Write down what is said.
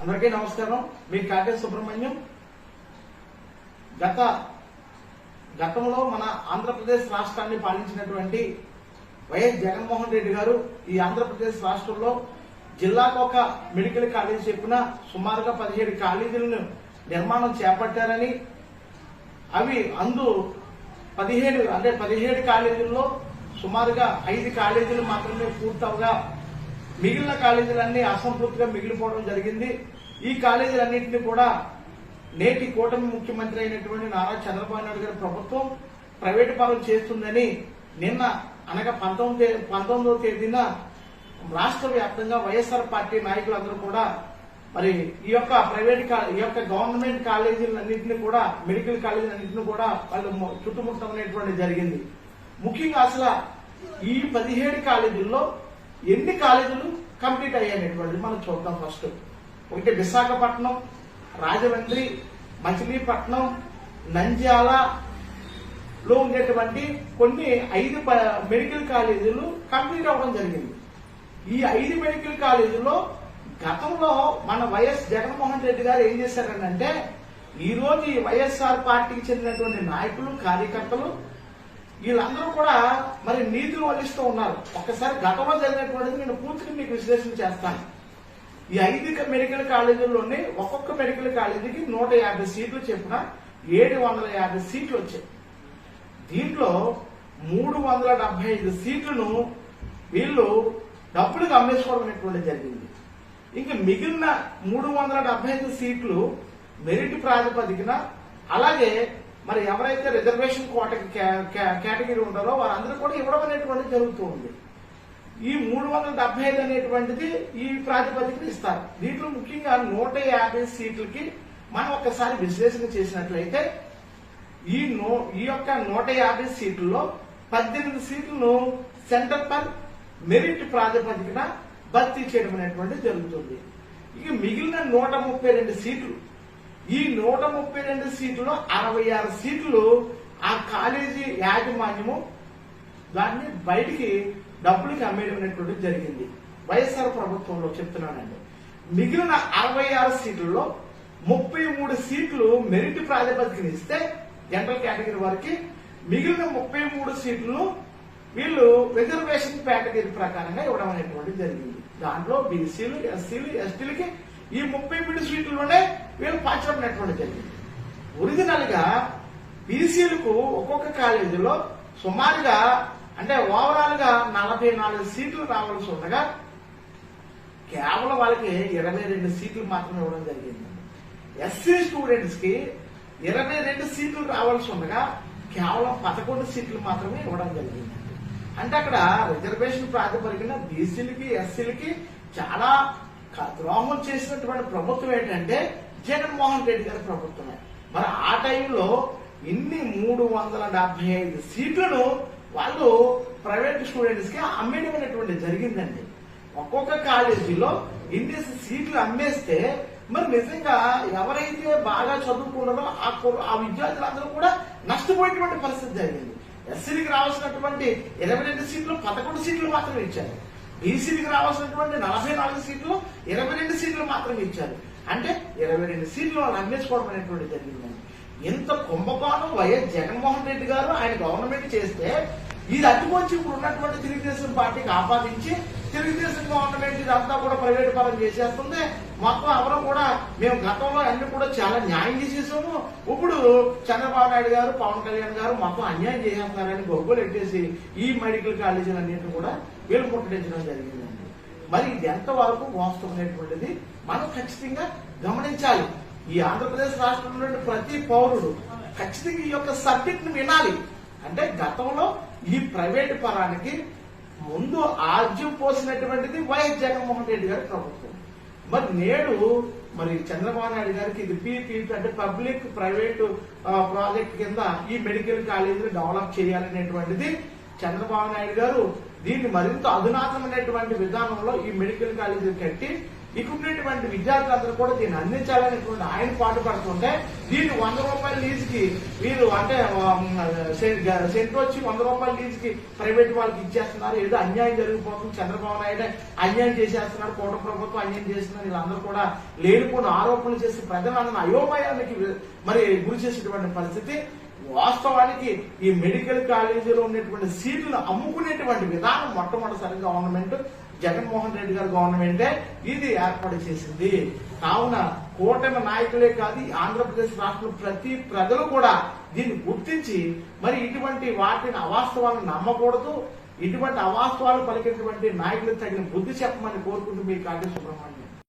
అందరికీ నమస్కారం. మీ కాటే సుబ్రహ్మణ్యం. గతంలో మన ఆంధ్రప్రదేశ్ రాష్ట్రాన్ని పాలించినటువంటి వైఎస్ జగన్మోహన్ రెడ్డి గారు ఈ ఆంధ్రప్రదేశ్ రాష్ట్రంలో జిల్లాకు ఒక మెడికల్ కాలేజీ చెప్పిన సుమారుగా 17 కాలేజీలను నిర్మాణం చేపట్టారని, అవి 17 కాలేజీల్లో సుమారుగా 5 కాలేజీలు మాత్రమే పూర్తవగా మిగిలిన కాలేజీలన్నీ అసంపూర్తిగా మిగిలిపోవడం జరిగింది. ఈ కాలేజీలన్నింటినీ కూడా నేటి కూటమి ముఖ్యమంత్రి అయినటువంటి నారా చంద్రబాబు నాయుడు గారి ప్రభుత్వం ప్రైవేటు పరం చేస్తుందని నిన్న అనగా 19వ తేదీన రాష్ట్ర వ్యాప్తంగా వైఎస్ఆర్ పార్టీ నాయకులందరూ కూడా మరి ఈ యొక్క గవర్నమెంట్ కాలేజీలన్నింటినీ కూడా మెడికల్ కాలేజీలన్నింటినీ కూడా వాళ్ళు చుట్టుముట్టడం జరిగింది. ముఖ్యంగా అసలు ఈ 17 కాలేజీల్లో ఎన్ని కాలేజీలు కంప్లీట్ అయ్యాయనేటువంటిది మనం చూద్దాం. ఫస్ట్ ఒకటి విశాఖపట్నం, రాజమండ్రి, మచిలీపట్నం, నంద్యాలలో ఉండేటువంటి కొన్ని 5 మెడికల్ కాలేజీలు కంప్లీట్ అవ్వడం జరిగింది. ఈ 5 మెడికల్ కాలేజీలో గతంలో మన వైఎస్ జగన్మోహన్ రెడ్డి గారు ఏం చేశారంటే, ఈ రోజు ఈ వైఎస్ఆర్ పార్టీకి చెందినటువంటి నాయకులు, కార్యకర్తలు వీళ్ళందరూ కూడా మరి నీతులు వల్లిస్తూ ఉన్నారు. ఒక్కసారి గతంలో జరిగినటువంటిది నేను పూర్తిగా మీకు విశ్లేషణ చేస్తాను. ఈ 5 మెడికల్ కాలేజీల్లోనే ఒక్కొక్క మెడికల్ కాలేజీకి 150 సీట్లు చెప్పిన 750 సీట్లు వచ్చాయి. దీంట్లో 375 సీట్లను వీళ్ళు డబ్బులకు అమ్మేసుకోవడం అనేటువంటి జరిగింది. ఇంకా మిగిలిన 375 సీట్లు మెరిట్ ప్రాతిపదికన, అలాగే మరి ఎవరైతే రిజర్వేషన్ కోటకి కేటగిరీ ఉంటారో వారందరూ కూడా ఇవ్వడం అనేటువంటిది జరుగుతూ ఉంది. ఈ 375 అనేటువంటిది ఈ ప్రాతిపదికన ఇస్తారు. దీంట్లో ముఖ్యంగా 150 సీట్లకి మనం ఒక్కసారి విశ్లేషణ చేసినట్లయితే ఈ యొక్క 150 సీట్లలో 18 సీట్లను సెంటర్ పర్ మెరిట్ ప్రాతిపదికన భర్తీ చేయడం అనేటువంటిది జరుగుతుంది. ఇక మిగిలిన 132 సీట్లు, ఈ 132 సీట్లలో 66 సీట్లు ఆ కాలేజీ యాజమాన్యము దాన్ని బయటికి డబ్బులకి అమ్మేయడం అనేటువంటిది జరిగింది. వైఎస్ఆర్ ప్రభుత్వంలో చెప్తున్నానండి. మిగిలిన 66 సీట్లలో 33 సీట్లు మెరిట్ ప్రాతిపదికన ఇస్తే జనరల్ కేటగిరీ వారికి, మిగిలిన 33 సీట్లను వీళ్ళు రిజర్వేషన్ కేటగిరీ ప్రకారంగా ఇవ్వడం అనేటువంటిది జరిగింది. దాంట్లో బీసీలు, ఎస్సీలు, ఎస్టీలకి ఈ 33 సీట్లలోనే వీళ్ళు పంచడం అనేటువంటిది జరిగింది. ఒరిజినల్ గా బీసీలకు ఒక్కొక్క కాలేజీలో సుమారుగా అంటే ఓవరాల్ గా 44 సీట్లు రావాల్సి ఉండగా కేవలం వాళ్ళకి 22 సీట్లు మాత్రమే ఇవ్వడం జరిగింది. ఎస్సీ స్టూడెంట్స్ కి 22 సీట్లు రావాల్సి ఉండగా కేవలం 11 సీట్లు మాత్రమే ఇవ్వడం జరిగింది. అంటే అక్కడ రిజర్వేషన్ ప్రాతిపదికన బీసీలకి, ఎస్సీలకి చాలా ద్రోహం చేసినటువంటి ప్రభుత్వం ఏంటంటే జగన్మోహన్ రెడ్డి గారి ప్రభుత్వమే. మరి ఆ టైంలో ఇన్ని 375 సీట్లను వాళ్ళు ప్రైవేట్ స్టూడెంట్స్ కి అమ్మేయడం అనేటువంటి జరిగిందండి. ఒక్కొక్క కాలేజీలో ఇన్ని సీట్లు అమ్మేస్తే మరి నిజంగా ఎవరైతే బాగా చదువుకున్నారో ఆ విద్యార్థులందరూ కూడా నష్టపోయేటువంటి పరిస్థితి జరిగింది. ఎస్సీలకు రావాల్సినటువంటి 22 సీట్లు 11 సీట్లు మాత్రమే ఇచ్చారు. బీసీలకు రావాల్సినటువంటి 44 సీట్లు 22 సీట్లు మాత్రమే ఇచ్చారు. అంటే 22 సీట్లు వాళ్ళు అమ్మేసుకోవడం అనేటువంటి జరిగిందండి. ఇంత కుంభకోణం వైఎస్ జగన్మోహన్ రెడ్డి గారు ఆయన గవర్నమెంట్ చేస్తే ఇది అడ్డుకొచ్చి ఇప్పుడు ఉన్నటువంటి తెలుగుదేశం పార్టీకి ఆపాదించి తెలుగుదేశం గవర్నమెంట్ ఇదంతా కూడా ప్రైవేట్ పరం చేసేస్తుంది. మొత్తం ఎవరు కూడా మేము గతంలో అన్ని కూడా చాలా న్యాయం చేసేసాము, ఇప్పుడు చంద్రబాబు నాయుడు గారు, పవన్ కళ్యాణ్ గారు మొత్తం అన్యాయం చేసేస్తున్నారని గొప్పలు ఎట్టేసి ఈ మెడికల్ కాలేజీలన్నింటినీ కూడా వీళ్ళు ముట్టడించడం జరిగిందండి. మరి ఇది ఎంతవరకు వాస్తవమైనటువంటిది మనం ఖచ్చితంగా గమనించాలి. ఈ ఆంధ్రప్రదేశ్ రాష్ట్రంలో ప్రతి పౌరుడు ఖచ్చితంగా ఈ యొక్క సబ్జెక్ట్ ని వినాలి. అంటే గతంలో ఈ ప్రైవేటు పరానికి ముందు ఆజ్యం పోసినటువంటిది వైఎస్ జగన్మోహన్ రెడ్డి గారి ప్రభుత్వం. మరి నేడు మరి చంద్రబాబు నాయుడు గారికి ఇది పీపీ అంటే పబ్లిక్ ప్రైవేటు ప్రాజెక్ట్ కింద ఈ మెడికల్ కాలేజీని డెవలప్ చేయాలనేటువంటిది చంద్రబాబు నాయుడు గారు దీన్ని మరింత అధునాతనమైనటువంటి విధానంలో ఈ మెడికల్ కాలేజీ కట్టి ఇక్కడ ఉన్నటువంటి విద్యార్థులందరూ కూడా దీన్ని అందించాలనేటువంటి ఆయన పాటుపడుతుంటే దీన్ని 100 రూపాయల లీజుకి వీళ్ళు అంటే సెంటర్ వచ్చి 100 రూపాయల లీజుకి ప్రైవేట్ వాళ్ళకి ఇచ్చేస్తున్నారు. ఏదో అన్యాయం జరిగిపోతుంది, చంద్రబాబు నాయుడు అన్యాయం చేసేస్తున్నారు, కూటమి ప్రభుత్వం అన్యాయం చేస్తున్నారు. వీళ్ళందరూ కూడా లేనిపోయిన ఆరోపణలు చేసి ప్రజలందరూ అయోమయానికి మరి గురి చేసేటువంటి పరిస్థితి. వాస్తవానికి ఈ మెడికల్ కాలేజీలో ఉన్నటువంటి సీట్లను అమ్ముకునేటువంటి విధానం మొట్టమొదటిసారి గవర్నమెంట్ జగన్మోహన్ రెడ్డి గారి గవర్నమెంటే ఇది ఏర్పాటు చేసింది. కావున కూటమి నాయకులే కాదు, ఆంధ్రప్రదేశ్ రాష్ట్రంలో ప్రతి ప్రజలు కూడా దీన్ని గుర్తించి మరి ఇటువంటి వాటిని అవాస్తవాలను నమ్మకూడదు. ఇటువంటి అవాస్తవాలు పలికినటువంటి నాయకులకు తగిన బుద్ధి చెప్పమని కోరుకుంటూ మీ కాటి సుబ్రహ్మణ్యం.